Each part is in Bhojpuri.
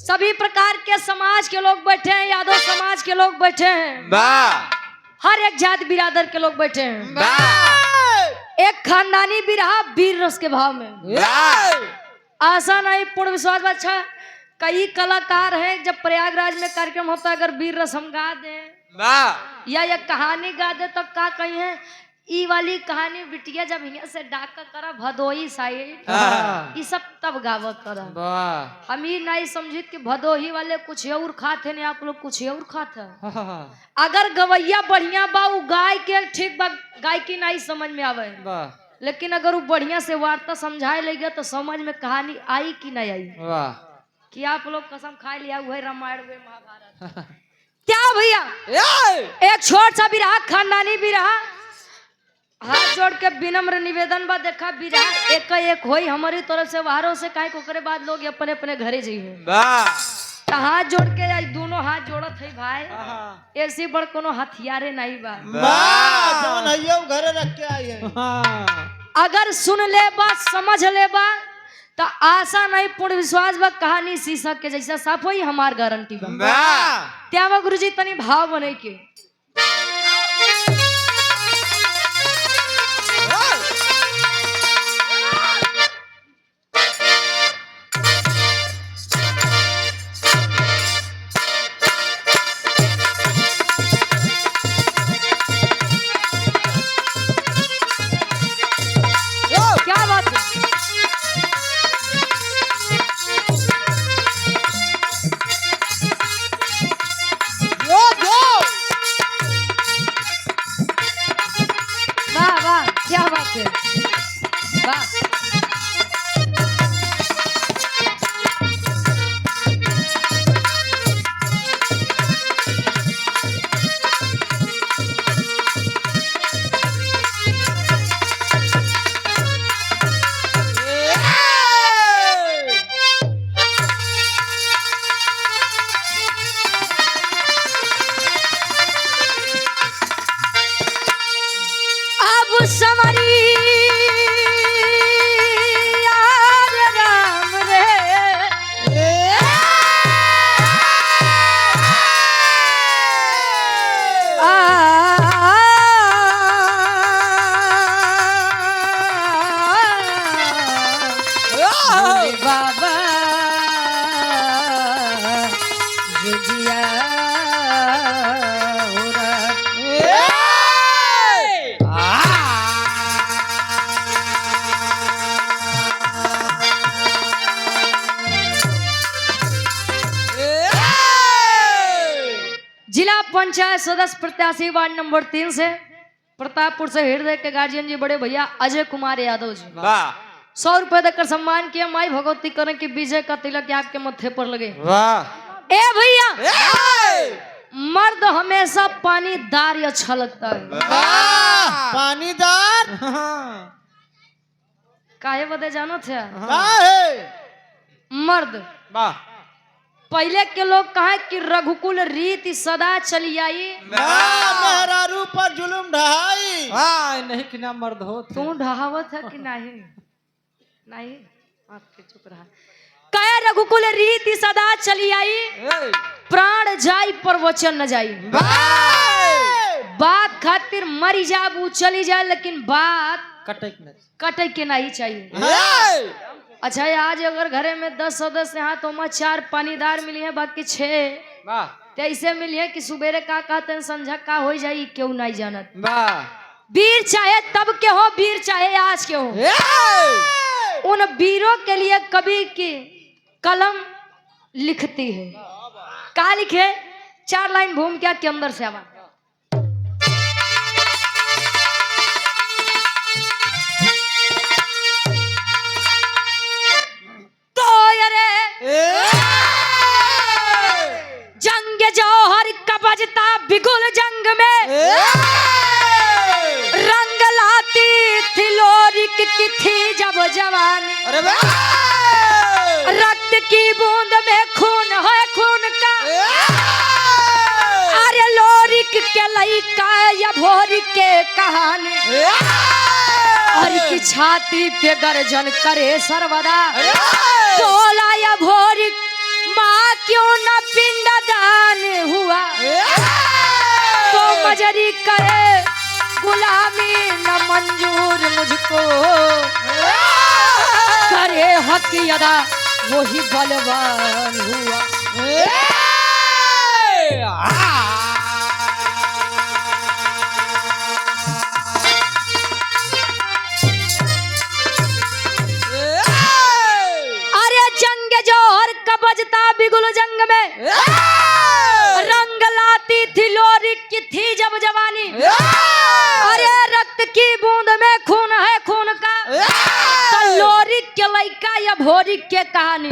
सभी प्रकार के समाज के लोग बैठे हैं, यादव समाज के लोग बैठे हैं, हर एक जात बिरादर के लोग बैठे हैं। एक खानदानी बिरहा वीर रस के भाव में आशा नहीं पूर्ण विश्वास। अच्छा, कई कलाकार हैं, जब प्रयागराज में कार्यक्रम होता है अगर वीर रस हम गा दें या कहानी गा दे तो का कही है ई वाली कहानी बिटिया जब यहाँ से डाक करा भदोही साइड ये सब तब गाव करा। हम ही नहीं समझित कि भदोही वाले कुछ और खाते हैं, आप लोग कुछ और खाते हैं। अगर गवैया बढ़िया बा उ गाय के ठीक बा, गाय की नहीं समझ में आवे, लेकिन अगर वो बढ़िया से वार्ता समझाए लेगा तो समझ में कहानी आई कि नहीं आई। कि आप लोग कसम खा लिया हुआ रामायण में महाभारत क्या भैया। एक छोट सा बिरहा, खानदानी बिरहा, हाथ जोड़ के विनम्र निवेदन बा। देखा बिरहा एक एक होई हमारी तरफ से बाहरों से काहे को करे बाद लोग अपने अपने घरे जाइए। तो हाथ जोड़ के आज दोनों हाथ जोड़त है भाई, ऐसी बड़ कोनो हथियारे नहीं बा। घरे रख के आई है। अगर सुन ले बा समझ ले बा तो आशा नहीं पूर्ण विश्वास बा कहानी शीशक के जैसा साफ होई हमार गारंटी बा। त्यावा गुरुजी तनी भाव बने के पंचायत सदस्य प्रत्याशी वार्ड नंबर 3 से प्रतापपुर से हृदय के गार्जियन जी बड़े भैया अजय कुमार यादव जी 100 रुपए देकर सम्मान किया। माई भगवती करें कि विजय का तिलक आपके मत्थे पर लगे। ए भैया मर्द हमेशा पानीदार अच्छा लगता है। पानीदार काहे बदे जानो थे मर्द पहले के लोग कहा कि रघुकुल रीति सदा चली आई, मेहरारू पर जुलुम ढहाई। नहीं कि ना मर्द हो तू ढहावत है कि नहीं? नहीं आपके चुप रहा। कहे रघुकुल रीति सदा चली आई, प्राण जाई पर वचन न जाई। बात खातिर मरी जाबू चली जाए लेकिन बात कटे के नहीं चाहिए। अच्छा आज अगर घरे में 10 सदस्य हैं तो 4 पानीदार मिली है, बाकी 6 ऐसे मिली है कि सुबेरे का कहते हैं संझा का हो जाये क्यों नहीं जानत। वीर चाहे तब के हो, वीर चाहे आज के हो, उन वीरों के लिए कवि की कलम लिखती है। क्या लिखे? 4 लाइन भूमिका के अंदर से आवा। जंग जौहर का बजता बिगुल जंग में रंग लाती थी लोरिक की थी जब जवानी। रक्त की बूंद में खून है खून का, अरे लोरिक के लइका या भोरी के कहानी। हर की छाती पे गर्जन करे सर्वदा, तोला गुलामी न मंजूर मुझको, करे हक की अदा वही बलवान हुआ। अरे जंग जोहर कबजता बिगुल जंग में, रंग लाती थी लोरी की थी जब जवानी। अरे रक्त की बूंद में खून है खून का, तो लोरी के लइका या भोरी के कहानी।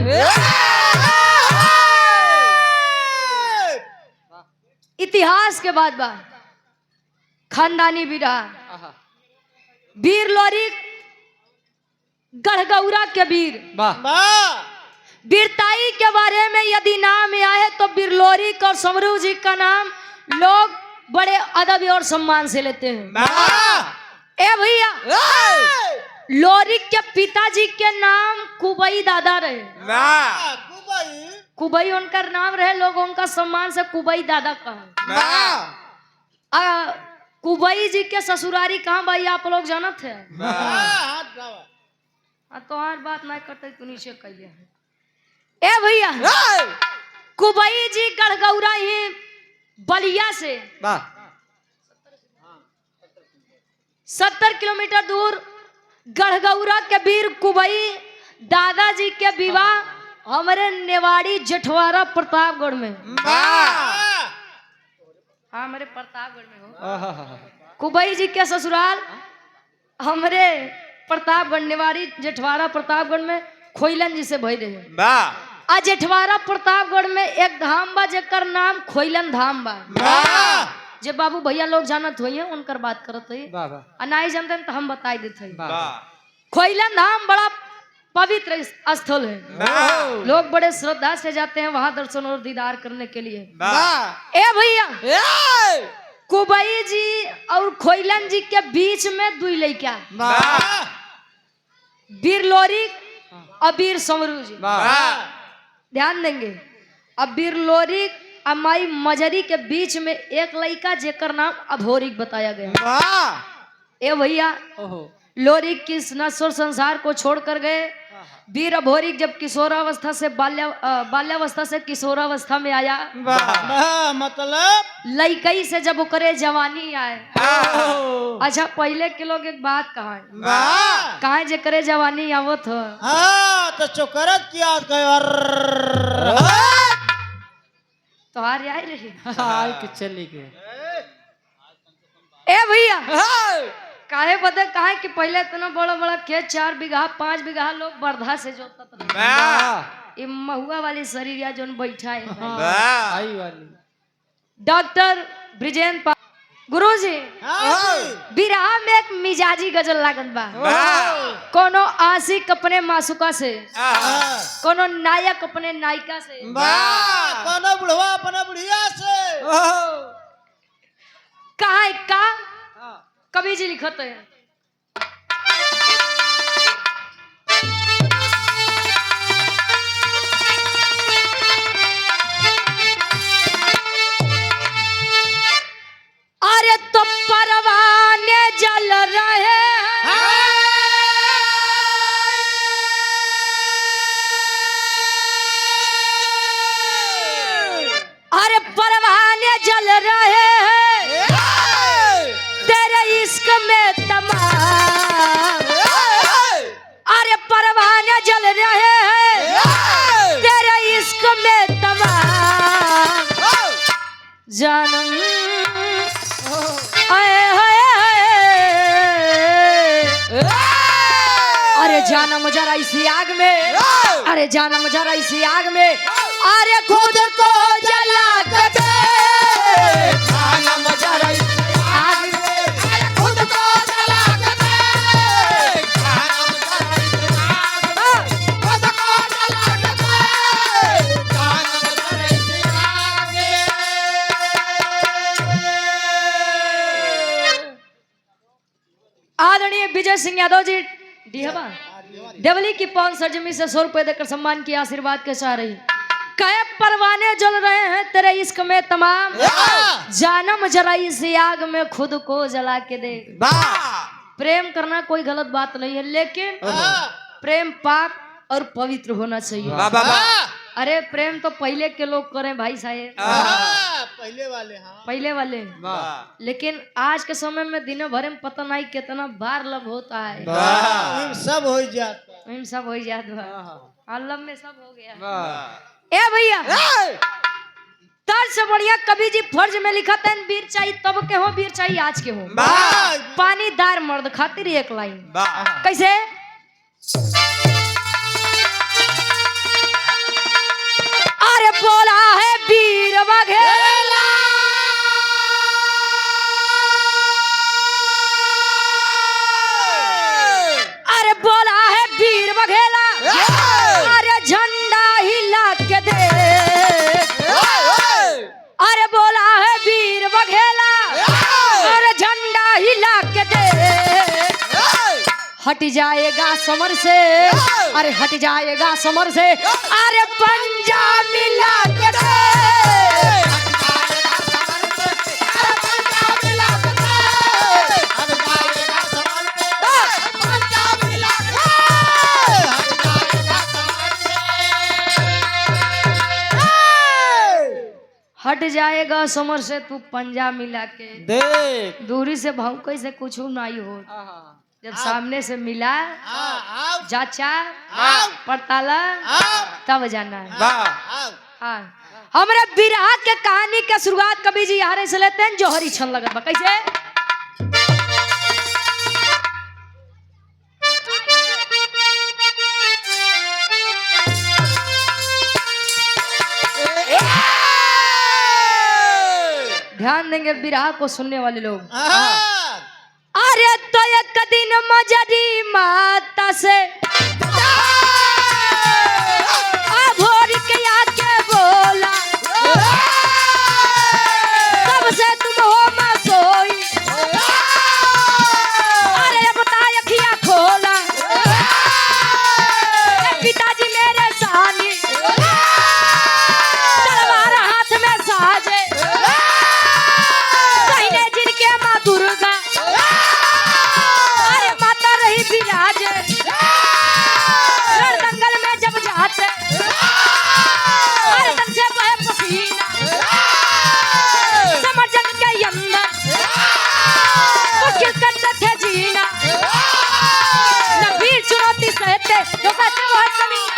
इतिहास के बाद खानदानी बिरहा, वीर लोरी गढ़गौरा के वीर। वीरताई के बारे में यदि नाम आए तो बिरलोरी और समरू जी का नाम लोग बड़े अदब और सम्मान से लेते हैं। ए भैया, लोरी के पिताजी के नाम कुबई दादा रहे। कुबई उनका नाम रहे, लोग उनका सम्मान से कुबई दादा कहा। कुबई जी के ससुरारी कहाँ भाई आप लोग जानत है? तो हर बात ना करते तू नीचे कहिए। ए भैया, कुबई जी गढ़गौरा ही बलिया से 70 किलोमीटर दूर गढ़गौरा के वीर कुबई दादाजी के विवाह हमारे नेवाड़ी जेठवारा प्रतापगढ़ में। हमारे प्रतापगढ़ में हो। कुबई जी के ससुराल हमारे प्रतापगढ़ नेवाड़ी जेठवारा प्रतापगढ़ में खोइलन जी से भई रहे। आ जेठवारा प्रतापगढ़ में एक धाम बा जेकर नाम खोइलन धाम बा। जे बाबू भैया लोग जानत होइए उनकर बात करत है, नहीं जानते तो हम बताई देते हैं। खोइलन धाम बड़ा पवित्र स्थल है, लोग बड़े श्रद्धा से जाते हैं वहां दर्शन और दीदार करने के लिए। ए भैया, कुबई जी और खोइलन जी के बीच में दुई लइका, वीर लोरी और वीर समरू जी। ध्यान देंगे, अब वीर लोरी और माई मजरी के बीच में एक लइका जेकर नाम अभोरिक बताया गया। ए भैया, लोरिक किस नश्वर संसार को छोड़कर गए। वीर अभोरिक जब किशोरावस्था से बाल्यावस्था से किशोरावस्था में आया, मतलब लइकई से जब करे जवानी आए। अच्छा, पहले के लोग एक बात कहा जे करे जवानी आवत हो तो चोकरत की याद तो हार आई रही चली गए। ए भैया, काहे पता काहे कि पहले इतना बड़ा बड़ा खेत 4 बीघा 5 बीघा लोग बर्धा से जोतत रहे। ये महुआ वाली शरीर या जोन बैठा है। डॉक्टर ब्रिजेंद्र गुरुजी, बिरहा में एक मिजाजी गजल लागत बा। कोनो आशिक अपने मासूका से, कोनो नायक अपने नायिका से, कोनो बुढ़वा अपने बुढ़िया से। कहा का कवि जी लिखते हैं, अरे तो परवाने जल रहे हैं, अरे परवाने जल रहे हैं तेरे इश्क में तमाम। अरे परवाने जल रहे हैं तेरे इश्क में तमाम। जानम अरे जानम जरा इसी आग में, अरे जानम जरा इसी आग में, अरे खुद को जला के दे। जानम जरा इसी आग में, अरे खुद को जला के दे। जानम जरा इसी आग में, खुद को जला के दे। जानम जरा इसी आग में। आदरणीय विजय सिंह यादव जी देवली की 5 सरजमी से 100 रुपए देकर सम्मान की आशीर्वाद के चाह रही। कहे परवाने जल रहे हैं तेरे इश्क में तमाम, जानम जरा इस आग में खुद को जला के दे। प्रेम करना कोई गलत बात नहीं है, लेकिन प्रेम पाक और पवित्र होना चाहिए। अरे प्रेम तो पहले के लोग करें भाई साहब, पहले वाले। हाँ पहले वाले, लेकिन आज के समय में दिन भर में पता नहीं कितना बार लब होता है। सब हो जाता, सब हो जाता, लब में सब हो गया। ए भैया, तर से बढ़िया कवि जी फर्ज में लिखा था, वीर चाहिए तब के हो, वीर चाहिए आज के हो। पानीदार मर्द खातिर एक लाइन कैसे, अरे बोला है वीर बघेला, अरे बोला है वीर बघेला, अरे झंडा हिला के दे, अरे बोला है वीर बघेला, अरे झंडा हिला के दे। हट जाएगा समर से, अरे हट जाएगा समर से, अरे पंजा मिला के दे। हट जाएगा समर से तू पंजा मिला के देख, दूरी से भाव कैसे कुछ नहीं हो, जब सामने से मिला जाचा पड़ताला तब जाना है। हाँ, हमारे बिरहा के कहानी के शुरुआत कवि जी यहाँ से लेते हैं, जोहरी छन लगत बा कैसे, ध्यान देंगे बिरहा को सुनने वाले लोग। अरे तो एक दिन मजरी माता से भोर के आके बोला, तब से तुम हो मसोई, अरे बता अखियां खोला, पिताजी मेरे सानी तलवार हाथ में साजे, जिनके माँ दुर्गा अरे माता रही विराजे, दंगल में जब जाते अरे तन से बहे पसीना, समर जग के अंदर मुश्किल करते थे जीना, न वीर चुनौती सहते जो कहते वो है कमीना।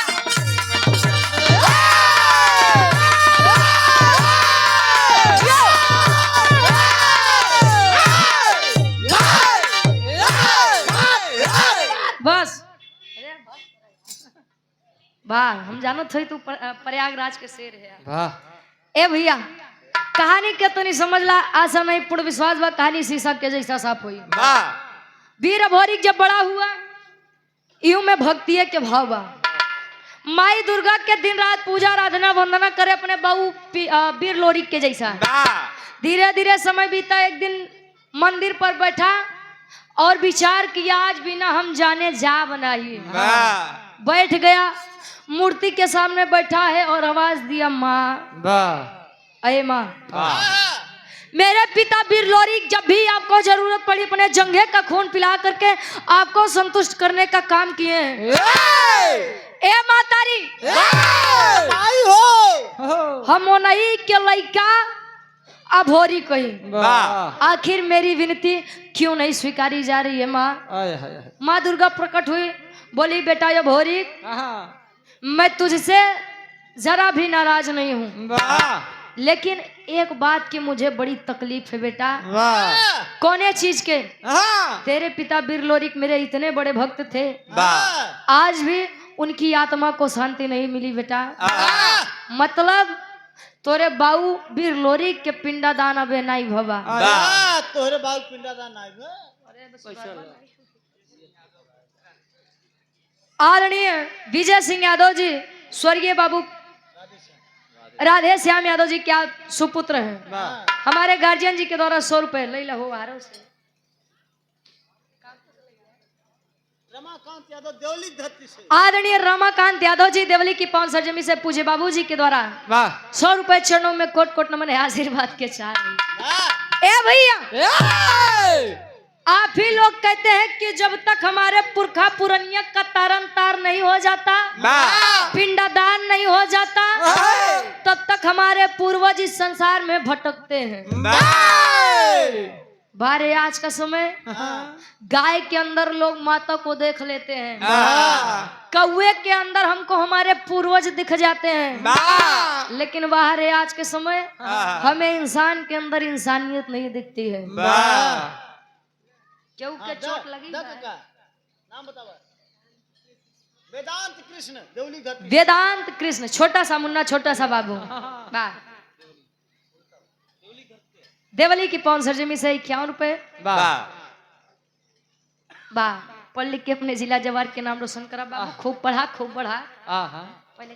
बस वाह, हम जानो थे तू प्रयागराज के शेर है। ए भैया, कहानी के तो नहीं समझला, आशा नहीं पूर्ण विश्वास बा कहानी शीशा के जैसा साफ हुई। वीर भौरिक जब बड़ा हुआ, यूं में भक्ति के भाव बा, माई दुर्गा के दिन रात पूजा आराधना वंदना करे अपने बाबू वीर लोरिक के जैसा। धीरे धीरे समय बीता, एक दिन मंदिर पर बैठा और विचार किया आज बिना हम जाने जा बनाइए। बैठ गया, मूर्ति के सामने बैठा है और आवाज दिया माँ, अये माँ, मेरे पिता वीर लोरिक जब भी आपको जरूरत पड़ी अपने जंघे का खून पिला करके आपको संतुष्ट करने का काम किए हैं। ए मातारी, हम नहीं के लइका अभोरी कही, आखिर मेरी विनती क्यों नहीं स्वीकारी जा रही है माँ। माँ दुर्गा प्रकट हुई, बोली बेटा ये भोरी, मैं तुझसे जरा भी नाराज नहीं हूँ, लेकिन एक बात की मुझे बड़ी तकलीफ है बेटा। कौने चीज के? तेरे पिता वीर लोरिक मेरे इतने बड़े भक्त थे, आज भी उनकी आत्मा को शांति नहीं मिली बेटा। मतलब तोरे बाऊ वीर लोरिक के पिंडादान अबे नहीं भवा। तोरे बाऊ पिंडादान नहीं भवा। आदरणीय विजय सिंह यादव जी, स्वर्गीय बाबू राधे श्याम यादव जी क्या सुपुत्र हैं, हमारे गार्जियन जी के द्वारा 100 रुपए ले लो हारो से। रमाकांत यादव देवली धरती से। आदरणीय रमाकांत यादव जी देवली की पावन सरजमी से पूज्य बाबूजी के द्वारा 100 रुपए चरणों में कोट कोट नमन है, आशीर्वाद के चार। ए भैया, आप ही लोग कहते हैं कि जब तक हमारे पुरखा पुरनिया का तारन तार नहीं हो जाता, पिंडदान नहीं हो जाता, तब तक हमारे पूर्वज इस संसार में भटकते हैं। बारे आज का समय गाय के अंदर लोग माता को देख लेते हैं, कौवे के अंदर हमको हमारे पूर्वज दिख जाते हैं, लेकिन बाहर है आज के समय हमें इंसान के अंदर इंसानियत नहीं दिखती है। क्यों के चोट लगी? नाम बताओ। वेदांत कृष्ण देवली धरती। वेदांत कृष्ण, छोटा सा मुन्ना, छोटा सा बाबू। वाह, देवली की पावन सरजमी से 51 रुपए। वाह, पढ़ लिख के अपने जिला जवार के नाम रोशन करा बाबू। खूब पढ़ा, खूब बढ़ा। पहले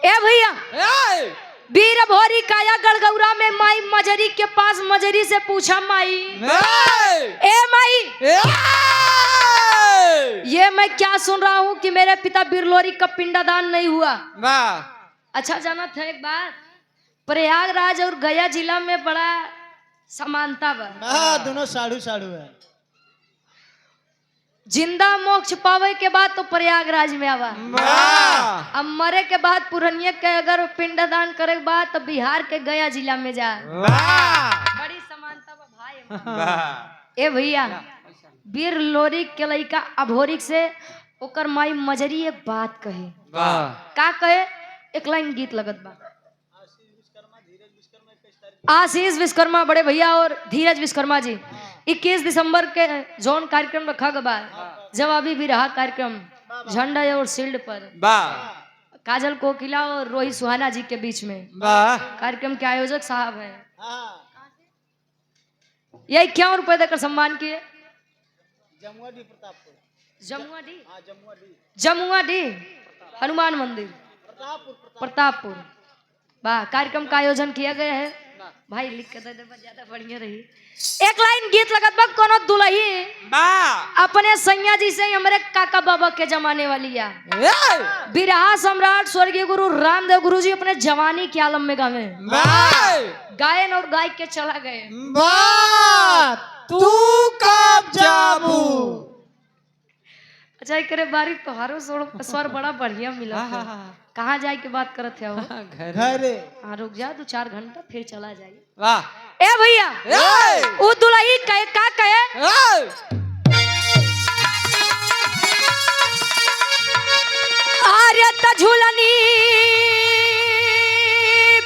ए भैया, वीर भोरी काया गड़गौरा में माई मजरी के पास मजरी से पूछा, माई ए माई, ये मैं क्या सुन रहा हूँ कि मेरे पिता बिरलोरी का पिंडदान नहीं हुआ। अच्छा, जाना था एक बात, प्रयागराज और गया जिला में बड़ा समानता बा। दोनों साड़ू साड़ू है। जिंदा मोक्ष पावे के बाद तो प्रयागराज में आवा, अब मरे के बाद पुरनिया के अगर पिंडदान करे के बाद तो बिहार के गया जिला में जा। बड़ी समानता बा भाई। ए भैया, वीर लोरी के लइका अभोरिक से ओकर माई मजरी एक बात कहे। का कहे? एक लाइन गीत लगत बा। आशीष विश्वकर्मा बड़े भैया और धीरज विश्वकर्मा जी 21 दिसंबर के जोन कार्यक्रम रखा गया, जवाबी भी रहा कार्यक्रम झंडा और शील्ड पर। काजल कोकिला और रोहित सुहाना जी के बीच में कार्यक्रम के आयोजक साहब हैं। ये 51 रुपए देकर सम्मान किए। जमुआडी प्रतापपुर। जमुआडी हनुमान मंदिर प्रतापपुर। वाह, कार्यक्रम का आयोजन किया गया है। भाई लिख के दे दे, ज्यादा बढ़िया रही। एक लाइन गीत लगत बा, कोनो दुल्ही अपने सैया जी से हमारे काका बाबा के जमाने वाली या बिरहा सम्राट स्वर्गीय गुरु रामदेव गुरु जी अपने जवानी के आलम में गावे, गायन और गायक के चला गए। तू कब जाबू? अच्छा, एक बारी तोहारो स्वर बड़ा बढ़िया मिला। कहाँ जाए के बात करत है? घरे। हाँ, रुक जा 2-4 घंटा फिर चला जाए। वाह ए भैया, वो दुल्ही कहे का कहे? आर्य त झूलनी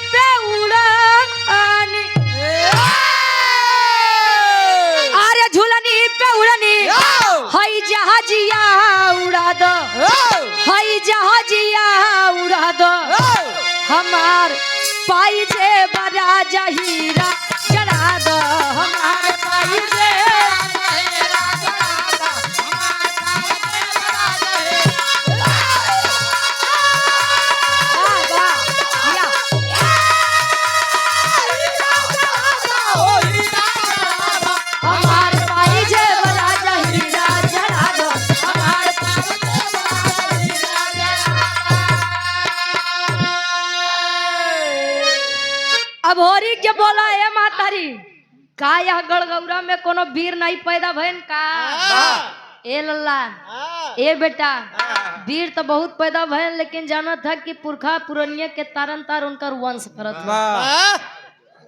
पे उड़ानी, आर्य झूलनी पे उड़नी, हई जहाजिया उड़ा दो, हई जहाजिया उड़ा दो, हमार पाई जे बड़ा जहीरा चढ़ा दो, हमार पाई जे हमार पाई जे बड़ा जहीरा चढ़ा दो, हमार अभोरी के बोला है मातारी, का यह गड़गौरा में कोनो वीर नहीं पैदा भैन का? ए लल्ला, ए बेटा, वीर तो बहुत पैदा भैन, लेकिन जाना था कि पुरखा पुरनिया के तारन तार उनकर वंश करत।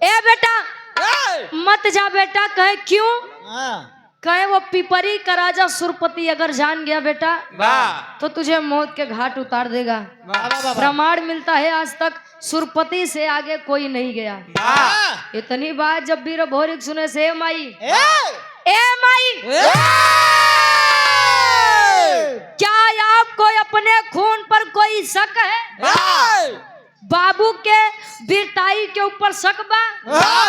ए बेटा मत जा बेटा। कहे क्यों? कहे वो पिपरी का राजा सुरपति अगर जान गया बेटा तो तुझे मौत के घाट उतार देगा। प्रमाण मिलता है आज तक सुरपति से आगे कोई नहीं गया। इतनी बात जब वीर भोरिक सुने से, ए माई, ए माई, क्या आपको अपने खून पर कोई शक है? बाबू के वीरताई के ऊपर शक बा?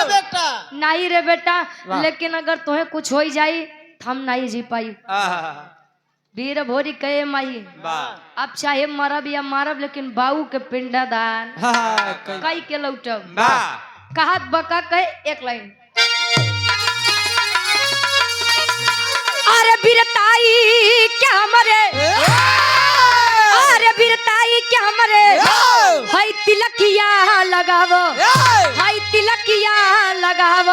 बेटा नहीं रे बेटा, लेकिन अगर तुम्हें कुछ हो जाई हम नहीं जी पाई। वीर भोरी कहे माई, अब चाहे मरब या मारब, लेकिन बाबू के पिंडदान कई के लौटब। कहत बका कहे एक लाइन, अरे बिरताई क्या मरे, अरे बिरताई क्या मरे, हाय तिलकिया लगाव, हाय तिलकिया लगाव,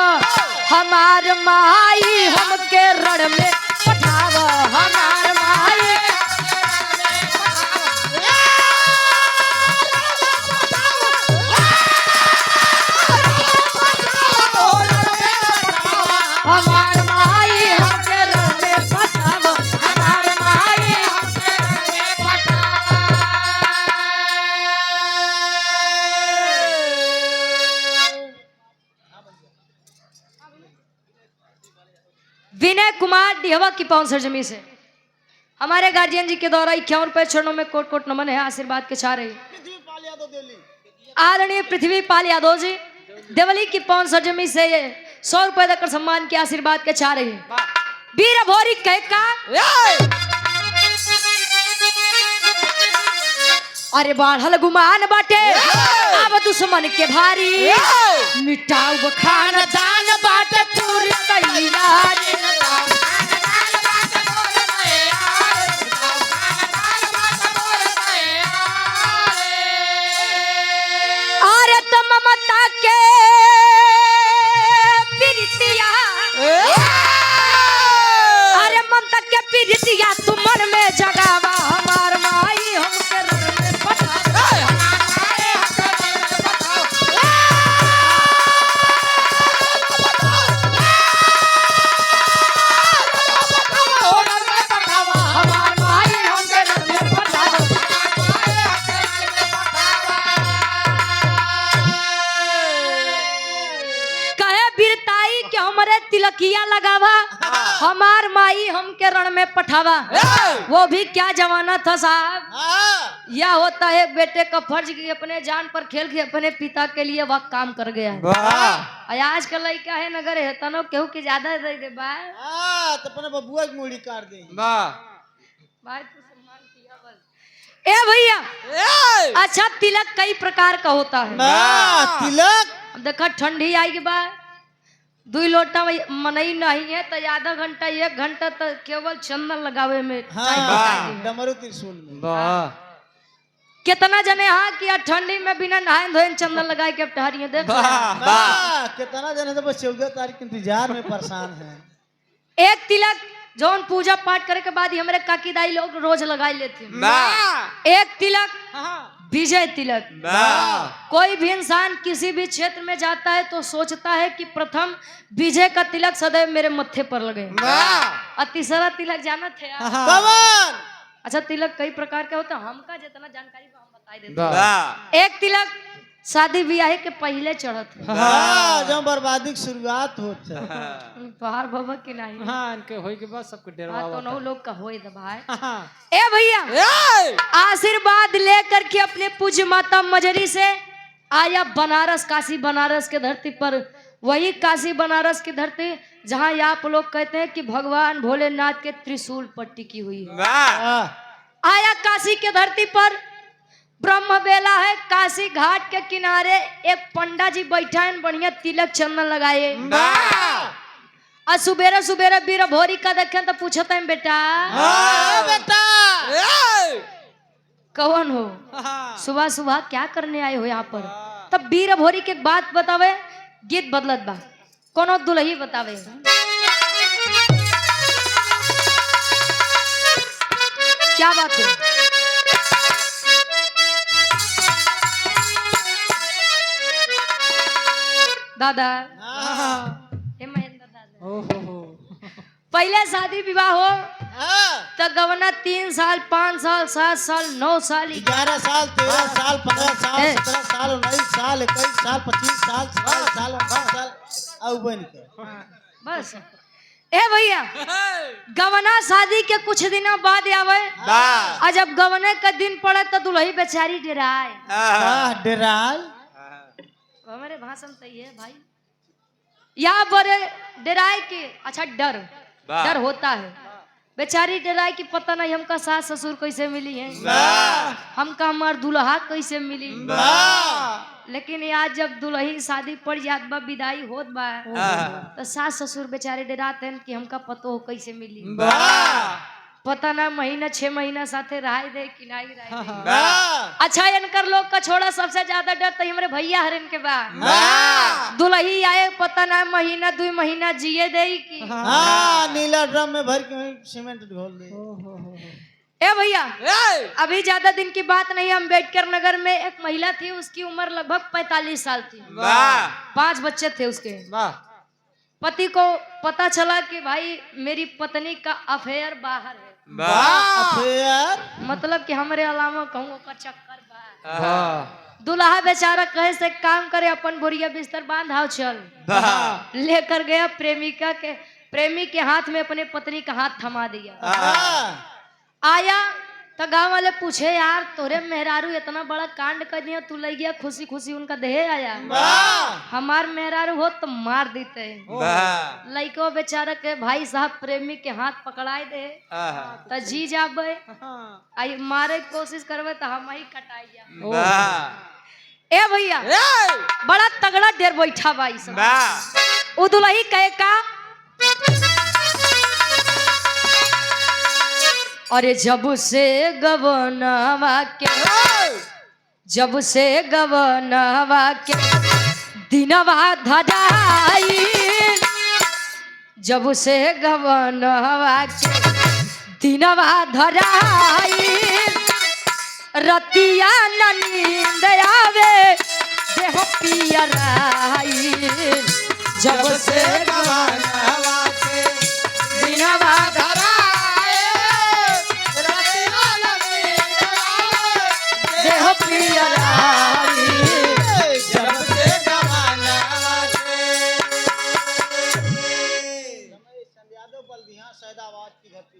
हमार माई हमके रण में पठाव, हमार माई हमार माई हमके रण में पठाव, हमार माई हमके रण में पठाव। विनय कुमार डिहवा की पवन सरजमी से हमारे गार्जियन जी के द्वारा 51 रुपए चरणों में कोट कोट नमन है, आशीर्वाद के चाह रही आदरणीय पृथ्वी पाल यादव जी देवली की पवन सरजमी से 100 रुपए देकर सम्मान के आशीर्वाद के चाह रही वीर भोरी कह का अरे बाढ़ल गुमान बाटे अब दुश्मन के भारी मिटाऊ खानदान बाटे पूरी तैयारी अरे तो ममता के प्रीतिया अरे ममता के प्रीतिया तू मन में जगावा हमार माई हमके रण में पठावा हमार माई हमके रण में पठावा कहे बिरताई के हमरे तिलकिया लगावा हमार माई हमके रण में पठावा वो भी क्या जमाना था साहब यह होता है बेटे का फर्ज कि अपने जान पर खेल के अपने पिता के लिए वह काम कर गया है आज का लड़का है नगर है तनो केहू के ज्यादा दे दे तो अपने बबुआ की मूड़ी काट दे भाई तू सम्मान किया बस ए भैया अच्छा तिलक कई प्रकार का होता है तिलक अब देखा ठंडी आई के बाद 2 लोटा मनई नहीं है तो आधा घंटा 1 घंटा तो केवल चंदन लगावे में डमरू त्रिशूल में कितना जने हाँ किया ठंडी में बिना नहाए धोए चंदन लगाए के टहरिए देख कितना जने तो बस 14 तारीख के इंतजार में परेशान है एक तिलक जौन पूजा पाठ करे के बाद ही हमारे काकी दाई लोग रोज लगाए लेते एक तिलक विजय तिलक कोई भी इंसान किसी भी क्षेत्र में जाता है तो सोचता है कि प्रथम विजय का तिलक सदैव मेरे मत्थे पर लगे और तीसरा तिलक जाना थे अच्छा तिलक कई प्रकार के होते हैं हमका जितना जानकारी हम बता देते हैं एक तिलक शादी ब्याह के पहले चढ़त है जब बर्बादी की शुरुआत होता है बाहर बाबा के नहीं इनके होई के बाद सबके डरवा तो नौ लोग का होई द भाई ए भैया आशीर्वाद लेकर के अपने पूज्य माता मजरी से आया बनारस काशी बनारस के धरती पर वही काशी बनारस की धरती जहाँ आप लोग कहते हैं कि भगवान भोलेनाथ के त्रिशूल पर टिकी हुई है आया काशी के धरती पर ब्रह्म बेला है काशी घाट के किनारे एक पंडा जी बैठा है बढ़िया तिलक चंदन लगाए और सुबेरे सुबेरे वीर भोरी का देखे तो पूछते हैं बेटा कौन हो सुबह सुबह क्या करने आए हो यहाँ पर तब वीर भोरी के बात बतावे गीत बदलत बा कोनो दुल्ही बतावे क्या बात है दादा हे महेंद्र दादा पहले शादी विवाह हो तो गवना 3 साल 5 साल 7 साल 9 साल 11 साल 13 साल 15 साल 17 साल 19 साल 21 साल 25 साल 27 साल 28 साल अब बन के बस ए भैया गवना शादी के कुछ दिनों बाद आवे और जब गवने का दिन पड़े तो दुल्ही बेचारी डराए डराल हमारे भाषण सही है भाई यहाँ पर डराए के अच्छा डर होता है बेचारी डराई कि पता नहीं हमका सास ससुर कैसे मिली है, हमका हमार दुल्हा कैसे मिली। लेकिन आज जब दुल्ही शादी पड़ जात बा, विदाई होत बा, तो सास ससुर बेचारे डराते हैं कि हमका पतो हो कैसे मिली। पता ना महीना 6 महीना साथे रह दे कि नहीं रह दे। अच्छा इनकर लोग का छोड़ा, सबसे ज्यादा डर तो हमारे भैया हरन के बा। दुल्ही आए पता ना महीना 2 महीना जिए दे कि नीला ड्रम में भर के सीमेंट घोल दे। ए भैया अभी ज्यादा दिन की बात नहीं है, अम्बेडकर नगर में एक महिला थी, उसकी उम्र लगभग 45 साल थी। 5 बच्चे थे उसके। पति को पता चला कि भाई मेरी पत्नी का अफेयर बाहर है। अफेयर मतलब कि हमारे अलावा कहूँ का चक्कर बा। दुल्हा बेचारा कहे से काम करे, अपन बोरिया बिस्तर बांधाओ चल। लेकर गया प्रेमी के हाथ में अपने पत्नी का हाथ थमा दिया। आया तो गांव वाले पूछे यार तोरे मेहरारू इतना बड़ा कांड कर दिया, तू ले गया खुशी खुशी उनका देहे आया। हमार मेहरारू हो तो मार देते। लइको बेचारा के भाई साहब प्रेमी के हाथ पकड़ाए दे तो जी जाबे, आई मारे की कोशिश करबे तो हम ही कटाई जा। ए भैया बड़ा तगड़ा डेर बैठा भाई सब। उ दुल्ही कहे का अरे जब से गवनवा के दिनवा धराई, जब से गवनवा के दिनवा धराई, रतिया न नींद आवे देह पियराई। जब से गवनवा के दिनवा धराई,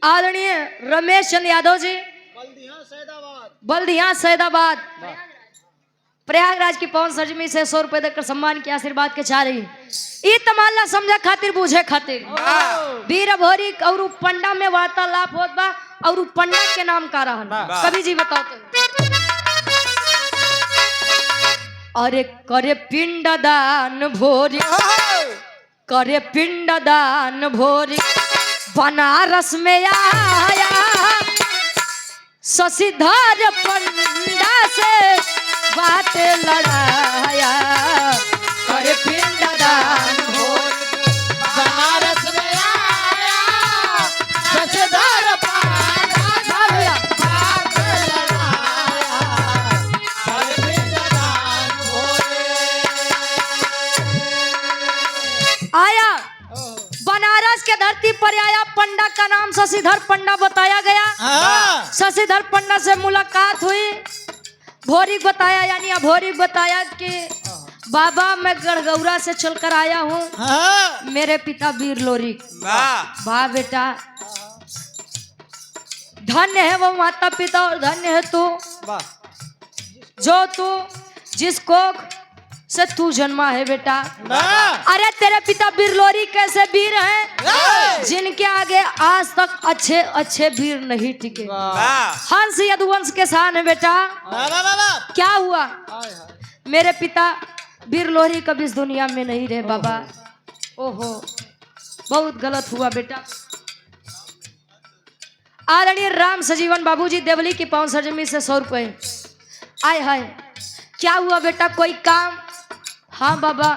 आदरणीय रमेश चंद्र यादव जी बल्दिया सैदाबाद प्रयागराज की पवन सरजमी से 100 रुपए देकर सम्मान के आशीर्वाद के चाह रही। ई तमाला समझा खातिर बूझे खातिर वीर भोरी और पंडा में वार्तालाप होत बा, और पंडा के नाम का रहन कभी जी बताओ तो। अरे करे पिंडदान भोरी, करे पिंडदान भोरी, बनारस में आया शशिधर पंडा से बात लड़ाया। करे पिंडदान भोरी, बनारस में आया शशिधर पंडा से बात लड़ाया। करे पिंडदान आया बनारस के धरती पर आया, पंडा का नाम शशिधर पंडा बताया गया। शशिधर पंडा से मुलाकात हुई, भोरी बताया यानी अभोरी बताया कि बाबा मैं गढ़गौरा से चलकर आया हूँ, मेरे पिता वीर लोरी। वाह बेटा धन्य है वो माता पिता और धन्य है तू जो तू जिसको से तू जन्मा है बेटा। अरे तेरे पिता वीर लोरी कैसे वीर हैं जिनके आगे आज तक अच्छे अच्छे वीर नहीं टिके। हंस यदुवंश के शान है बेटा। क्या हुआ मेरे पिता वीर लोरी कभी इस दुनिया में नहीं रहे बाबा। ओहो बहुत गलत हुआ बेटा। आदरणीय राम सजीवन बाबूजी देवली की पवन सरजमी से 100 रुपए आए हाय। क्या हुआ बेटा कोई काम? हाँ बाबा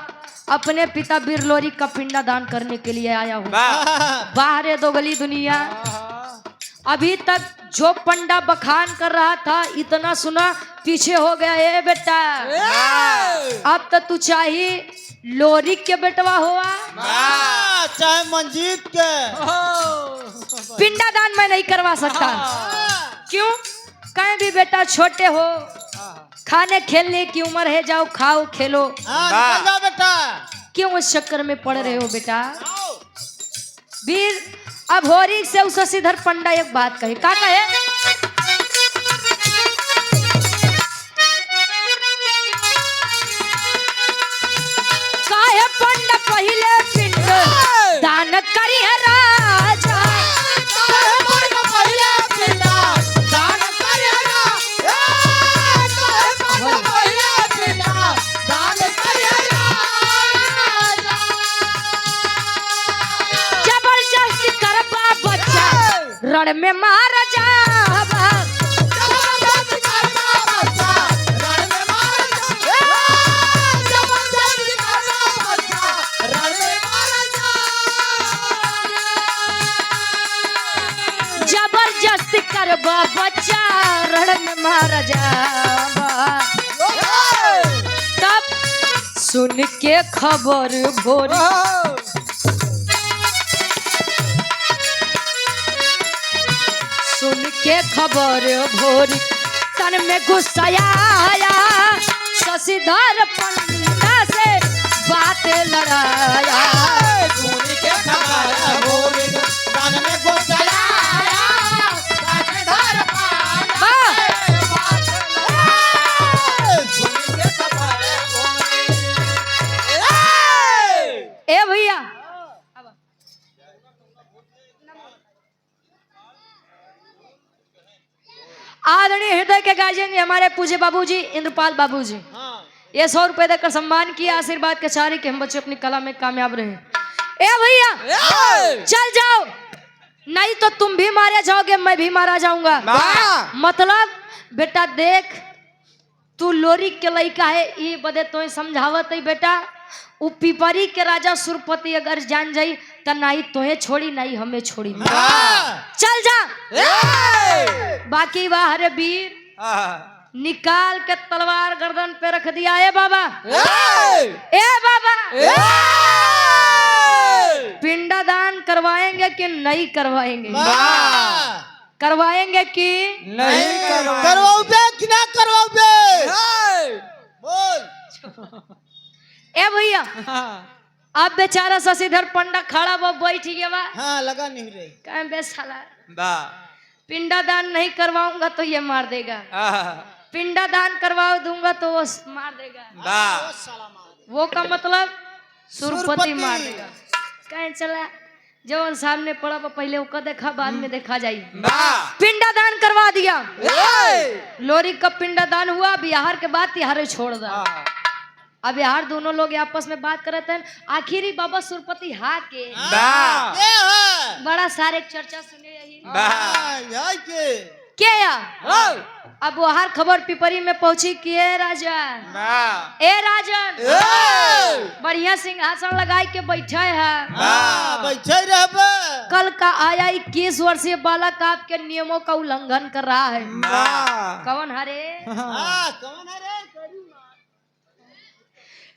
अपने पिता वीर लोरी का पिंडा दान करने के लिए आया हूँ। बाहर दो गली दुनिया अभी तक जो पंडा बखान कर रहा था इतना सुना पीछे हो गया। ए बेटा अब तो तू चाहिए लोरी के बेटवा हुआ चाहे मंजीत के पिंडा दान मैं नहीं करवा सकता। क्यों? कहीं भी बेटा छोटे हो खाने खेलने की उम्र है, जाओ खाओ खेलो। जाओ बेटा क्यों इस चक्कर में पड़ रहे हो बेटा? वीर अभोरी से उस शशिधर पंडा एक बात कही। का कहे? काहे पंडा पहले पिंड दान करी है राजा। रण में महाराजा बा। जबरदस्ती करबा बच्चा रण में महाराजा बा। तब सुन के खबर भोरी सुन के खबर भोरी तन में गुस्सा आया शशिधर पंडा से बातें लड़ाया। सुन के खबर भोरी तन में गुस्सा आया शशिधर पंडा से बातें लड़ाया। सुन के खबर भोरी ए भैया आदरणीय हृदय के गार्जियन हमारे पूज्य बाबूजी इंद्रपाल बाबूजी ये 100 रुपए देकर सम्मान किया। आशीर्वाद के चारे कि हम बच्चे अपनी कला में कामयाब रहे। ए भैया चल जाओ नहीं तो तुम भी मारे जाओगे मैं भी मारा जाऊंगा। मतलब बेटा देख तू लोरी के लड़का है ये बदे तो समझावत है बेटा। उ पिपरी के राजा सुरपति अगर जान जाई तो नहीं तोहे छोड़ी नहीं हमें छोड़ी। चल जा बाकी बाहर वीर निकाल के तलवार गर्दन पे रख दिया। ए बाबा ए बाबा पिंडदान करवाएंगे कि नहीं करवाएंगे? करवाएंगे कि नहीं करवाओगे कि ना करवाओगे? बोल। ए भैया अब बेचारा शशिधर पंडा खड़ा वो बैठ गया बा। हाँ लगा नहीं रही कह बे साला पिंडादान नहीं करवाऊंगा तो ये मार देगा। पिंडादान करवा दूंगा तो वो मार देगा। वो का मतलब सुरपति मार देगा। कहीं चला जवन सामने पड़ा पहले उसका देखा बाद में देखा जाए। पिंडादान करवा दिया। लोरी का पिंडादान हुआ। बिहार के बाद तिहार छोड़ दा। अब यार दोनों लोग आपस में बात करते हैं। आखिरी बाबा सुरपति हा के बड़ा सारे चर्चा सुने यही क्या या? अब वो हर खबर पिपरी में पहुंची कि ए राजन बढ़िया सिंहासन लगाए के बैठा है। बैठे रहबे। कल का आया 21 वर्षीय बालक आपके नियमों का उल्लंघन कर रहा है। कौन हरे? कौन है रे?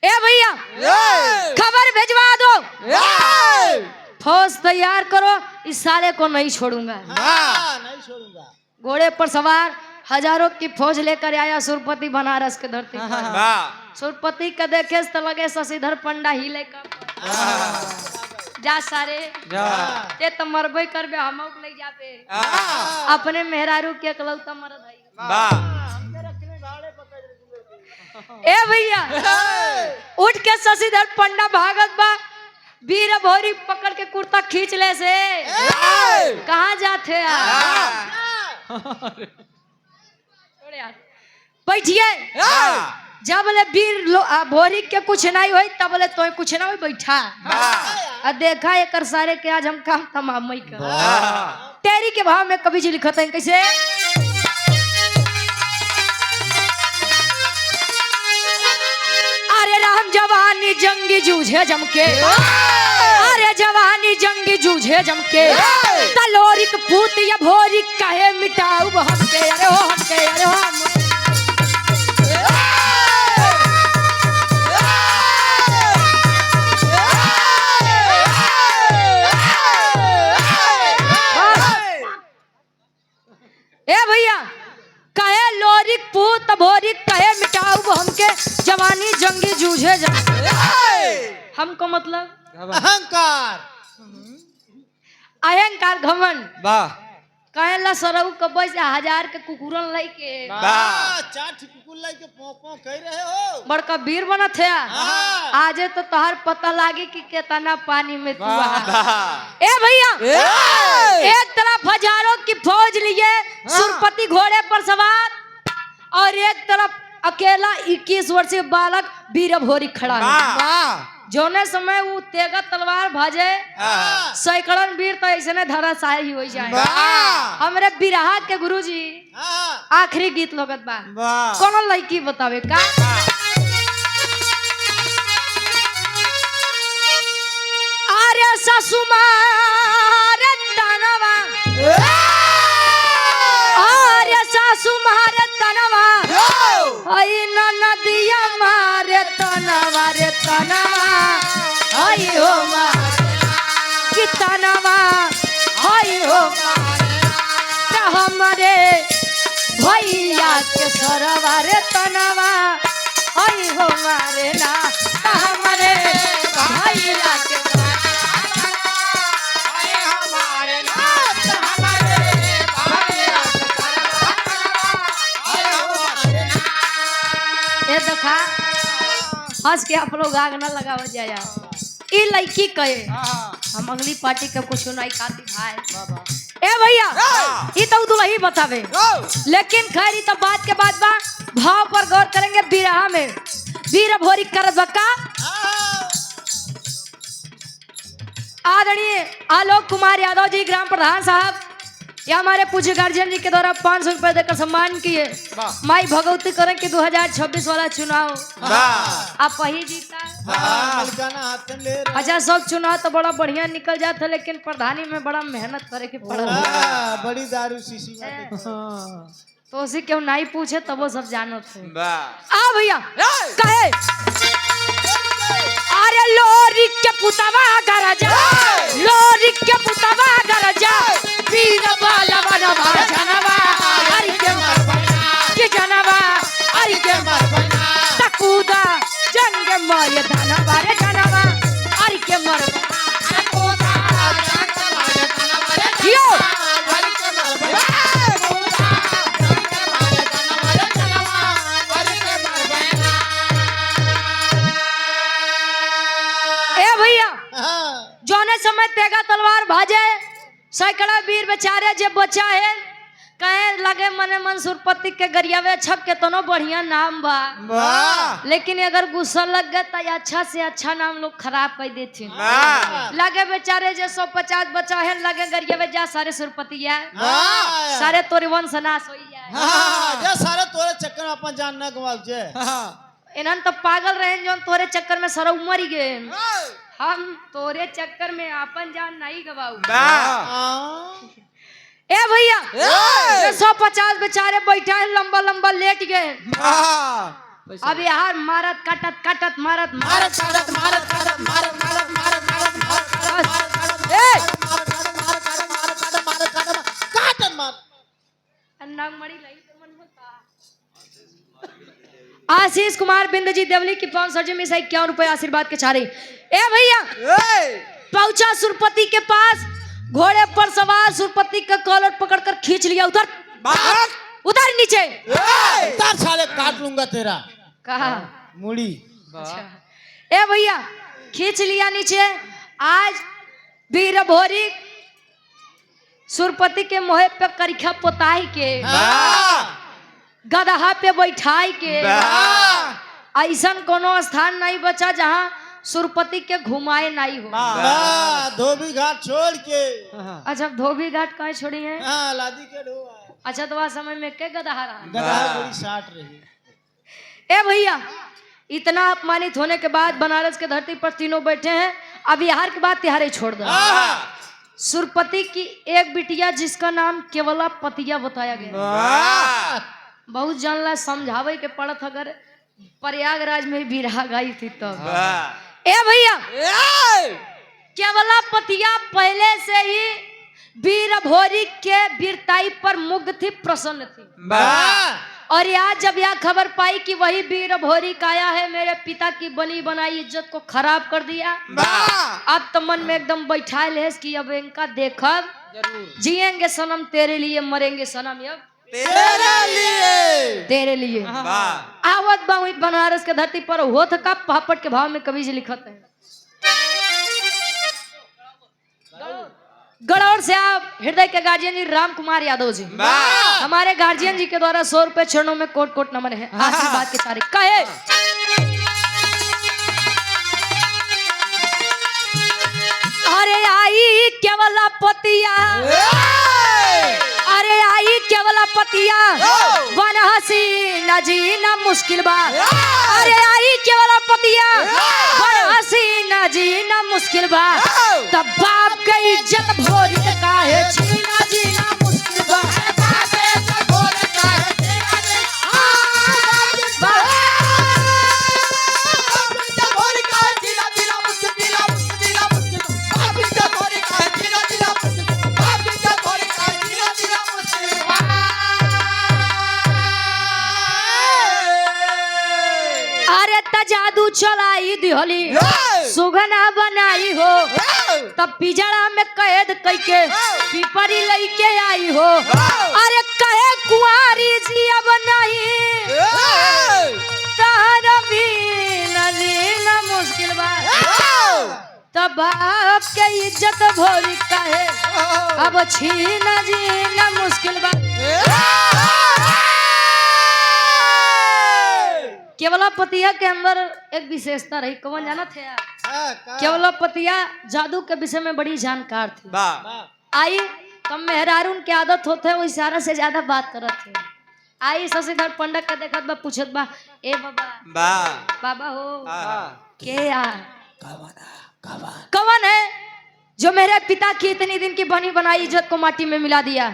ए भैया खबर भिजवा दो। फौज तैयार करो इस साले को नहीं छोड़ूंगा। नहीं छोड़ूंगा। घोड़े पर सवार हजारों की फौज लेकर आया सुरपति बनारस के धरती पर। सुरपति का देखे तो लगे शशिधर पंडा ही लेकर जा सारे ते तो मरबे करबे हम नहीं जाबे। अपने मेहरारू के एकलौता मरद है। ए भैया उठ के शशिधर पंडा भागत बा। वीर भोरी पकड़ के कुर्ता खींच ले से कहाँ जाते बैठिए। जब बोले वीर भोरी के कुछ नहीं हुई तब बोले तो कुछ ना हुई बैठा। देखा एक सारे के आज हम काम तमाम तेरी के भाव में कभी जी लिखते हैं कैसे? अरे राम जवानी जंगी जूझे जमके। अरे जवानी जंगी जूझे जमके। तलोरिक पूत या भोरी कहे मिटाऊ हमके। अरे हो हमके अरे हम ए भैया कहे लोरिक पूत भोरी कहे मिटाऊ हमके। जवानी जंगी जूझे हमको मतलब अहंकार अहंकार घमंड वाह कहेला सरऊ कब्बे से 1000 के कुकुरन लाई के चार कुकुर लाई के पों कह रहे हो। बड़का वीर बनत है। आजे तो तोहर पता लागे कि कितना पानी में तू ए भैया एक तरफ हजारों की फौज लिए सुरपति घोड़े पर सवार और एक तरफ अकेला 21 वर्षीय बालक वीर भोरी खड़ा है। जोने समय वो तेगा तलवार भाजे सैकड़न वीर तो ऐसे धराशायी ही हो जाए। हमरे बिरहा के गुरुजी आखिरी गीत लगत बा कौन लड़की बतावे का आर्य सासुमार तनवा आर्य सासुमार तनवा आई नदिया मारे तनवा रे तनवा आई हो कि तनवा आई हो हमारे भैया के सरवा रे तनवा आई हो मारे ना हमारे भैया के देखा हंस के आप लोग आग ना लगाव जाया ई लड़की कहे हम अगली पार्टी के कुछ नहीं खाती भाई ए भैया ई तो दुल्ही बतावे लेकिन खैर ई तो बात के बाद बा भाव पर गौर करेंगे बिरहा में वीर भोरी करत बक्का आदरणीय आलोक कुमार यादव जी ग्राम प्रधान साहब या हमारे पूज्य गार्जियन जी के द्वारा 500 रुपए देकर सम्मान किए माई भगवती करें कि 2026 वाला चुनाव आप वही जीता। अच्छा सब चुनाव तो बड़ा बढ़िया निकल जाता लेकिन प्रधानी में बड़ा मेहनत करे के पड़ा बड़ी दारू शीशी तो उसी क्यों नहीं पूछे तब वो सब जानो थे आ भैया कहे अरे लोरी के पुतवा गरजा लोरी के पुतवा गरजा वीर बाला बनवा जनवा हरि के के जनवा हरि के तकुदा जंग मय धनवा रे जनवा हरि के मर तकुदा जंग मय धनवा रे जियो हरि के मर ए भैया जोने समय तेगा तलवार भाजे सैकड़ा वीर बेचारे जे बचा है कहे लगे मने मंसूरपति के गरियावे छक के तनो बढ़िया नाम बा लेकिन अगर गुस्सा लग गया तो अच्छा से अच्छा नाम लोग खराब कर देते लगे बेचारे जे 150 बचा है लगे गरियावे जा सारे सुरपति है सारे तोरे वंश नाश हो जा सारे तोरे चक्कर में अपन जान न गवाव जे इन्हन तो पागल रहे जो तोरे चक्कर में सर उमर गए हम तोरे चक्कर में अपन जान नहीं गवाऊ ए भैया 150 बेचारे बैठा है लंबा लंबा लेट गए अब यार मारत काटत काटत मारत मारत काटत मारत काटत मारत मारत मारत मारत काटन मार अन्ना मड़ी लाई तो मन होता आशीष कुमार बिंद जी देवली की 500 में 51 रुपए आशीर्वाद के छारे ए भैया पहुंचा सुरपति के पास घोड़े पर सवार सुरपति का कॉलर पकड़कर खींच लिया उधर उधर नीचे उधर साले काट लूंगा तेरा कहा मुड़ी ए भैया खींच लिया नीचे आज वीर भोरी सुरपति के मोहे पे करिखा पोताई के गदहा पे बैठाई के ऐसा कोनो स्थान नहीं बचा जहाँ सुरपति के घुमाए नहीं हो धोबी घाट छोड़ के अच्छा धोबी घाट कहाँ छोड़ी है लादी के ढोआ अच्छा तो वह समय में के गदहा रहा गदहा बड़ी साट रही ए भैया इतना अपमानित होने के बाद बनारस के धरती पर तीनों बैठे हैं अब बिहार के बाद तिहारे छोड़ दो सुरपति की एक बिटिया जिसका नाम केवला पतिया बताया गया बहुत जानला समझावे के पड़त अगर प्रयागराज में बिरहा गाई थी तब ए भैया केवला पतिया पहले से ही वीर भोरी के वीरताई पर मुग्ध थी प्रसन्न थी और आज जब यह खबर पाई कि वही वीर भोरी काया है मेरे पिता की बनी बनाई इज्जत को खराब कर दिया अब तो मन में एकदम बैठा ले कि अब इनका देखब जिएंगे सनम तेरे लिए मरेंगे सनम अब तेरे लिए आवत बाई बनारस के धरती पर हो था पापड़ के भाव में कवि जी लिखत है गढ़ौर से आप हृदय के गार्जियन जी राम कुमार यादव जी, हमारे गार्जियन जी के द्वारा 100 रुपए चरणों में कोट कोट नमन है। आशीर्वाद की तारीख कहे अरे आई केवल पतिया, अरे आई केवल पतिया वन हसीना जीना मुश्किल बा। अरे आई केवल पतिया वन हसीना जीना मुश्किल बा। तब बाप के इज्जत भोरी काहे छीना जीना मुश्किल बा। जादू चलाई दिहली सुगना बनाई हो, तब पिजड़ा में कैद करके पिपरी लेके आई हो। अरे कहे कुंवारी जी अब नहीं तारा भी जीना मुश्किल बा। तब बाप के इज्जत भोरी कहे अब छीना जीना मुश्किल बा। केवलापतिया के अंदर एक विशेषता रही, कौन जाना थे यार? केवलापतिया जादू के विषय में बड़ी जानकार थी। आई कम मेहरारून की आदत होते वो इशारा से ज्यादा बात करत थे। आई शशिधर पंडित का देखत बा पूछत बा ए बाबा बाबा हो के यार कौन है जो मेरे पिता की इतनी दिन की बनी बनाई इज्जत को माटी में मिला दिया।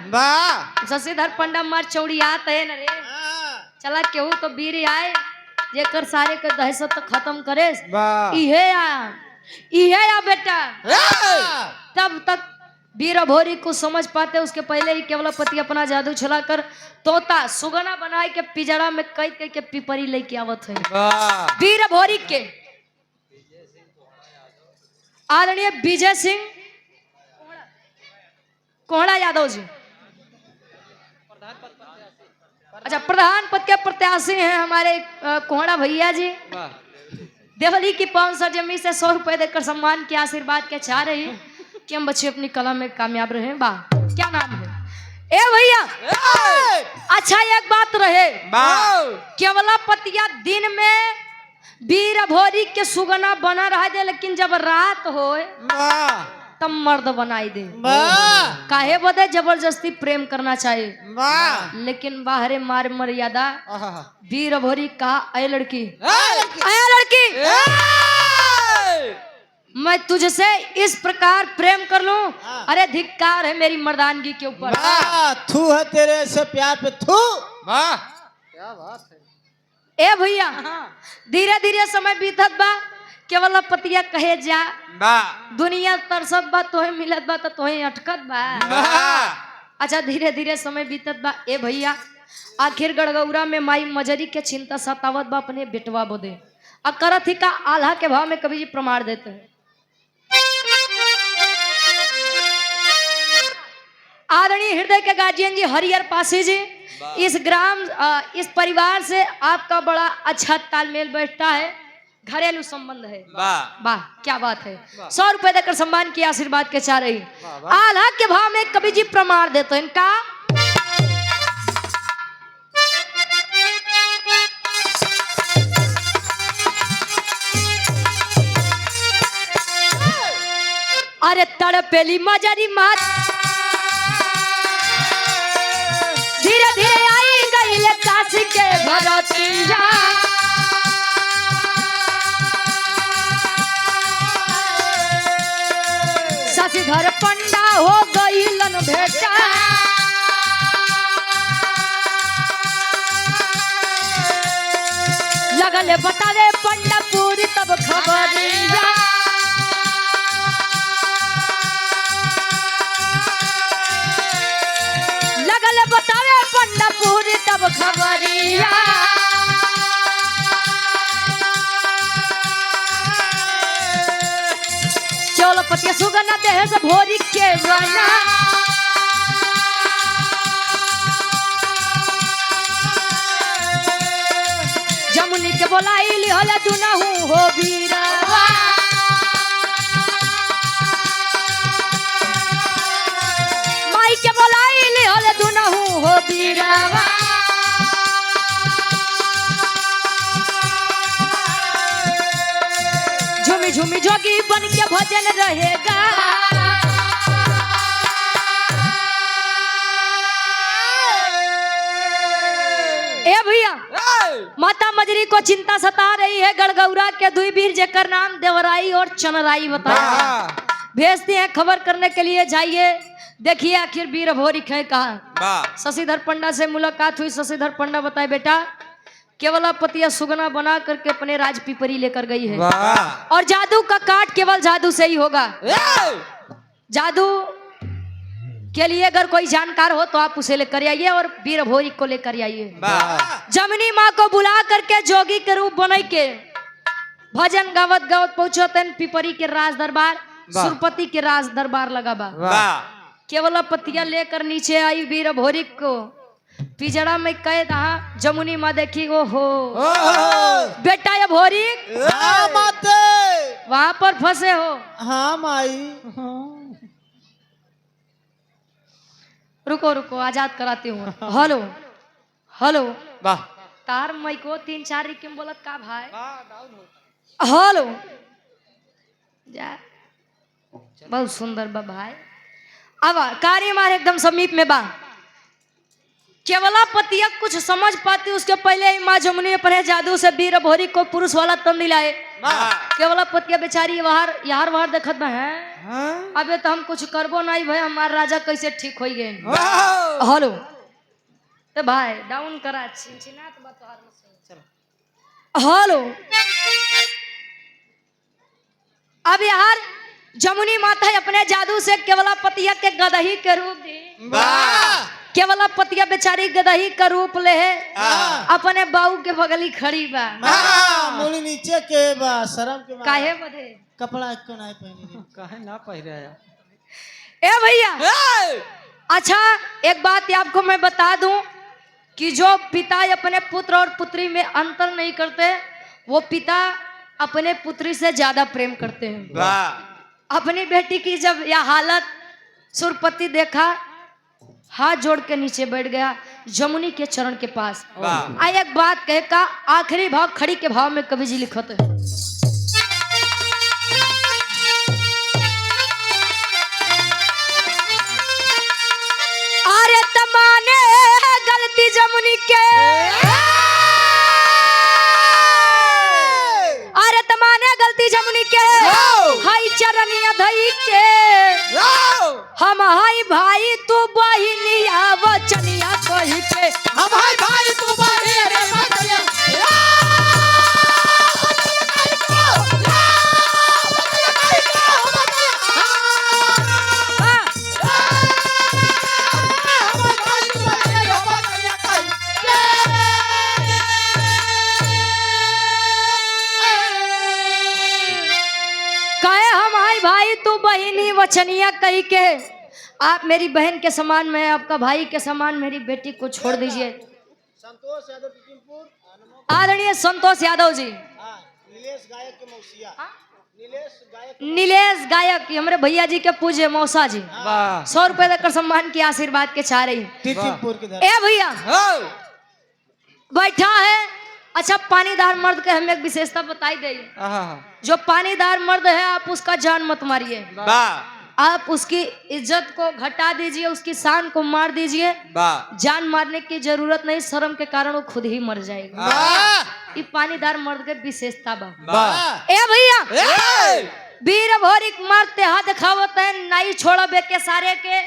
शशिधर पंडित मार चौड़ी आत है न रे, चला केहू तो वीर आए जेकर सारे के दहशत तो खत्म करे। इहे या बेटा। तब तक वीर भोरी को समझ पाते उसके पहले ही केवलापति अपना जादू चलाकर तोता सुगना बनाए के पिजड़ा में कैद करके पिपरी लेके आवत है। वीर भोरी के आदरणीय विजय सिंह कोहड़ा यादव जी, अच्छा प्रधान पद के प्रत्याशी हैं हमारे कोहड़ा भैया जी। देवली की पावन सरजमी से 100 रुपए देकर सम्मान के आशीर्वाद के चाह रही कि हम बच्चे अपनी कला में कामयाब रहे। वाह क्या नाम है ए भैया। अच्छा एक बात रहे, केवलापतिया दिन में वीर भोरी के सुगना बना रहा दे, लेकिन जब रात हो तब मर्द बनाई दे। काहे बदे जबरदस्ती प्रेम करना चाहिए, लेकिन बाहरे मार मर्यादा वीर भोरी कहा अय लड़की मैं तुझसे इस प्रकार प्रेम कर लूं, अरे धिक्कार है मेरी मर्दानगी के ऊपर। थू है तेरे से प्यार पे थू। क्या बात है ए भैया। धीरे धीरे समय बीतत बा, केवलापतिया कहे जा दुनिया तरसत बा तोहे मिलत बा तो तोहे अटकत बा। अच्छा धीरे धीरे समय बीतत बा ए भैया। आखिर गड़गौरा में माई मजरी के चिंता सतावत बा अपने बेटवा बोदे करत ही का आल्हा के भाव में कवि जी प्रमाण देते हैं। आदरणीय हृदय के गार्जियन जी हरिहर पासी जी, इस ग्राम इस परिवार से आपका बड़ा अच्छा तालमेल बैठता है, घरेलू संबंध है। वाह क्या बात है। 100 रुपए देकर सम्मान की आशीर्वाद के चाह रही आल्हा के भाव में कवि जी प्रमाण देते हैं इनका। अरे तड़पेली मजरी मात धीरे धीरे आई गई काशी के भरतिया। शशिधर पंडा हो गई लन भेटा, लगले बतावे पंडा पूरी तब खबरिया। लगले बतावे पंडा पूरी तब खबरिया। केवलापतिया सुगना देह से भोरी के बना, जमुनी के बोलाई लिहले दुनहु हो बीरा। गावा झूमी झूमी जोगी बन के भजन रहेगा ए भैया माता मजरी को चिंता सता रही है गड़गौरा के दुई वीर जेकर नाम देवराई और चनराई बताया भेजते हैं खबर करने के लिए जाइए देखिए आखिर वीर भोरी है कहा शशिधर पंडा से मुलाकात हुई शशिधर पंडा बताए बेटा केवल पतिया सुगना बना करके अपने राज पिपरी लेकर गई है और जादू का काट केवल जादू से ही होगा जादू के लिए अगर कोई जानकार हो तो आप उसे लेकर आइए और वीर भोरी को लेकर आइए जमनी माँ को बुला करके जोगी के रूप बन के भजन गावत गावत पहुंचो तेन पिपरी के राज दरबार सुरपति के राज दरबार लगा बा केवल पतिया लेकर नीचे आई वीर भोरी को पिजड़ा में कैद हाँ जमुनी माँ देखी वो हो बेटा ये भोरी वहां पर फंसे हो हाँ माई रुको रुको आजाद कराती हूँ हेलो हेलो वाह तार मई को 3-4 रिकिम बोलत का भाई हेलो जा बहुत सुंदर बा भाई अब कार्य मार एकदम समीप में बा केवला पतिया कुछ समझ पाती उसके पहले ही माँ जमुनी पर जादू से वीर भोरी को पुरुष वाला तन दिलाए केवला पतिया बेचारी यार वहार देखत बा है अबे तो हम कुछ करबो नहीं भाई हमार राजा कैसे ठीक हो गए हेलो तो भाई डाउन करा चिंचिनात बात चलो हेलो अब यार जमुनी माता अपने जादू से केवला पतिया के गदही के रूप दी केवला पतिया बेचारी गदही का रूप ले अपने बाऊ के बगली खड़ी बा मुड़ी नीचे के बा शर्म के काहे बदे कपड़ा क्यों नहीं पहनी काहे ना पहिरे आया ए भैया अच्छा एक बात आपको मैं बता दूं कि जो पिता अपने पुत्र और पुत्री में अंतर नहीं करते वो पिता अपने पुत्री से ज्यादा प्रेम करते हैं अपनी बेटी की जब यह हालत सुरपति देखा हाथ जोड़ के नीचे बैठ गया जमुनी के चरण के पास आई एक बात कह का आखिरी भाव खड़ी के भाव में कवि जी लिखत है अरे तमाने गलती जमुनी के अरे तमाने गलती जमुनी के हाई चरनिया धई के हम हाई भाई तू बहिनिया वचनिया कही के हम हाय भाई तू बारी रे बचनिया कहे हम हाई भाई तू बहिनी वचनिया कही के आप मेरी बहन के समान मैं आपका भाई के समान मेरी बेटी को छोड़ दीजिए संतोष यादव टिकिमपुर आदरणीय संतोष यादव जी नीलेश गायक के मौसिया नीलेश गायक हमारे भैया जी के पूजे मौसा जी वाह 100 रुपए देकर सम्मान के आशीर्वाद के चाह रही टिकिमपुर के ए भैया बैठा है अच्छा पानीदार मर्द के हमें एक विशेषता बताई दे जो पानीदार मर्द है आप उसका जान मत मारिए आप उसकी इज्जत को घटा दीजिए उसकी शान को मार दीजिए जान मारने की जरूरत नहीं शर्म के कारण वो खुद ही मर जाएगा ये पानीदार मर्द के विशेषता बा ए भैया वीर भोरी मारते हाथ दिखावत है नहीं छोड़ा बे के सारे के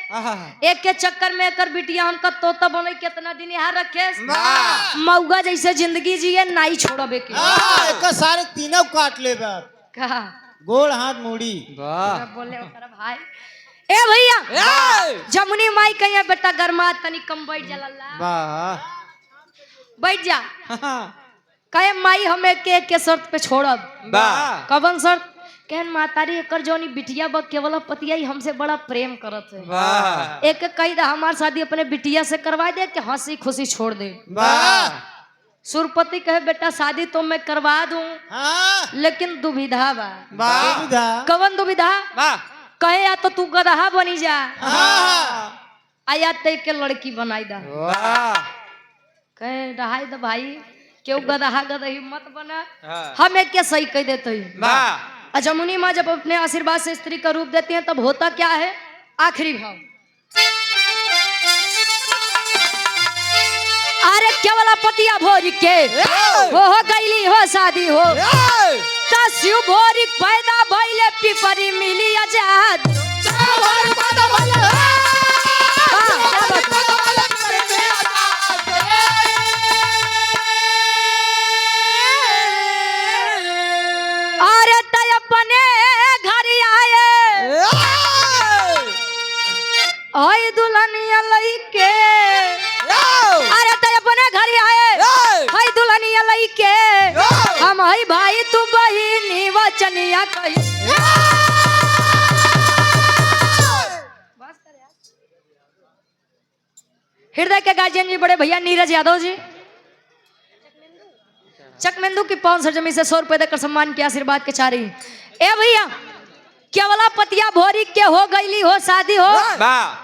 एक के चक्कर में कर बिटिया हमका तोता बने कितना दिन यहाँ रखे मऊगा जैसे जिंदगी जिए नहीं छोड़ा बे के एक सारे तीनों काट ले कहा गोड़ हाथ मुड़ी बोले भाई ए भैया जमुनी माई कहिए बेटा गरमा तनी कम बैठ जा लल्ला बैठ जा कहे माई हमें के शर्त पे छोड़ब कवन शर्त कहन मातारी एकर जोनी बिटिया ब केवल पतिया ही हमसे बड़ा प्रेम करत है एक कही दा हमार शादी अपने बिटिया से करवा दे कि हंसी खुशी छोड़ दे सुरपति कहे बेटा शादी तो मैं करवा दूं लेकिन दुविधा बा कवन दुविधा कहे या तो तू गदहा बनी जा आया ते के लड़की बनाई दा कहे रहाई द भाई क्यों गदहा गदही मत बना, हाँ। हम एक के सही कह देते ही। वाह अच्छा मुनि माँ जब अपने आशीर्वाद से स्त्री का रूप देती हैं तब होता क्या है? आखिरी भाव। अरे केवला पतिया भोरी के वो हो गईली हो शादी हो शिव भोरी पैदा भइले पिपरी मिली आजाद। अरे तय अपने घर आए ओए दुल्हनिया लइके, अरे तय अपने घर आए हाय दुल्हनिया लइके, हम हई भाई तू बहिनी वचनिया कही। हृदय के गार्जियन जी बड़े भैया नीरज यादव जी चकमेंदू की पावन सरजमी से 100 रुपए देकर सम्मान के आशीर्वाद के चारी। ए भैया केवला पतिया भोरी के हो गईली हो शादी हो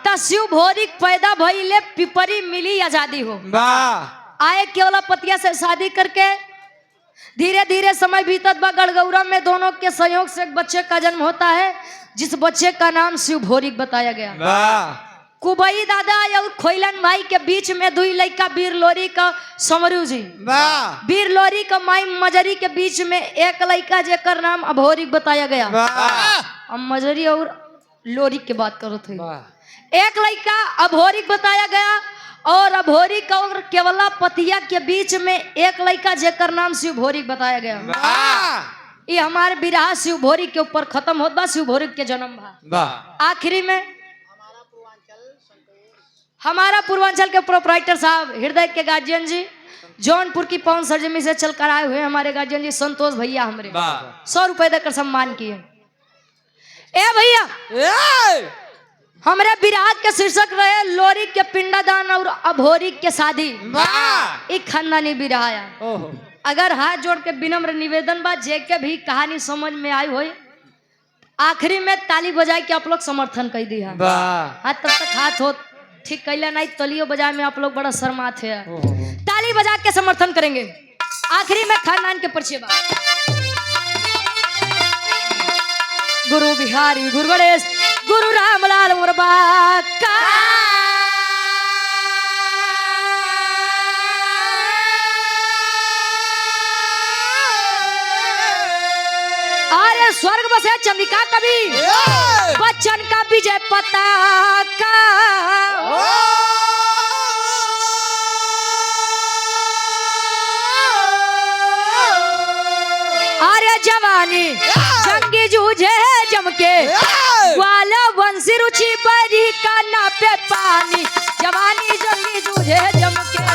त शिव भोरी पैदा भइले पिपरी मिली आजादी हो। आए केवला पतिया से शादी करके धीरे धीरे समय बीतत बा। गढ़गौरा में दोनों के संयोग से एक बच्चे का जन्म होता है जिस बच्चे का नाम शिव भोरी बताया गया। कुबई दादा और खोइलन भाई के बीच में दुई लड़का बीर लोरी का समरू जी, बीर लोरी का माई मजरी के बीच में एक लड़का जेकर नाम अभोरी बताया गया। अब मजरी और लोरी की बात करो थे। एक लड़का अभोरी बताया गया और अभोरी का और केवला पतिया के बीच में एक लड़का जेकर नाम शिव भोरी बताया गया। ये हमारे बिरहा शिव भोरी के ऊपर खत्म होता। शिव भोरी के जन्म भा आखिरी में हमारा पूर्वांचल के प्रोपराइटर साहब हृदय के गार्जियन जी जौनपुर की पावन सरजमी से चल कर आए हुए हमारे गार्जियन जी संतोष भैया हमरे 100 रुपए देकर सम्मान किए। ए भैया हमारे विराट के शीर्षक रहे लोरी के पिंडादान और अभोरी के शादी। एक खानदानी बिरहाया। अगर हाथ जोड़ के विनम्र निवेदन बा जेके भी कहानी समझ में आई हो आखिरी में ताली बजाए के आप लोग समर्थन कर दिया। हाँ तब तक हाथ हो ठीक कैला नहीं तलियो बजाए में आप लोग बड़ा शर्माते हैं। ताली बजा के समर्थन करेंगे। आखिरी में खानदान के परिचय बा। गुरु बिहारी गुरु गणेश गुरु रामलाल मुरबा का अरे स्वर्ग बसे चंद्रिका कवि बच्चन का विजय पताका। अरे जवानी जंगी जूझे जमके वाला वंशी रुचि बरी का नापे पानी। जवानी जंगी जूझे जमके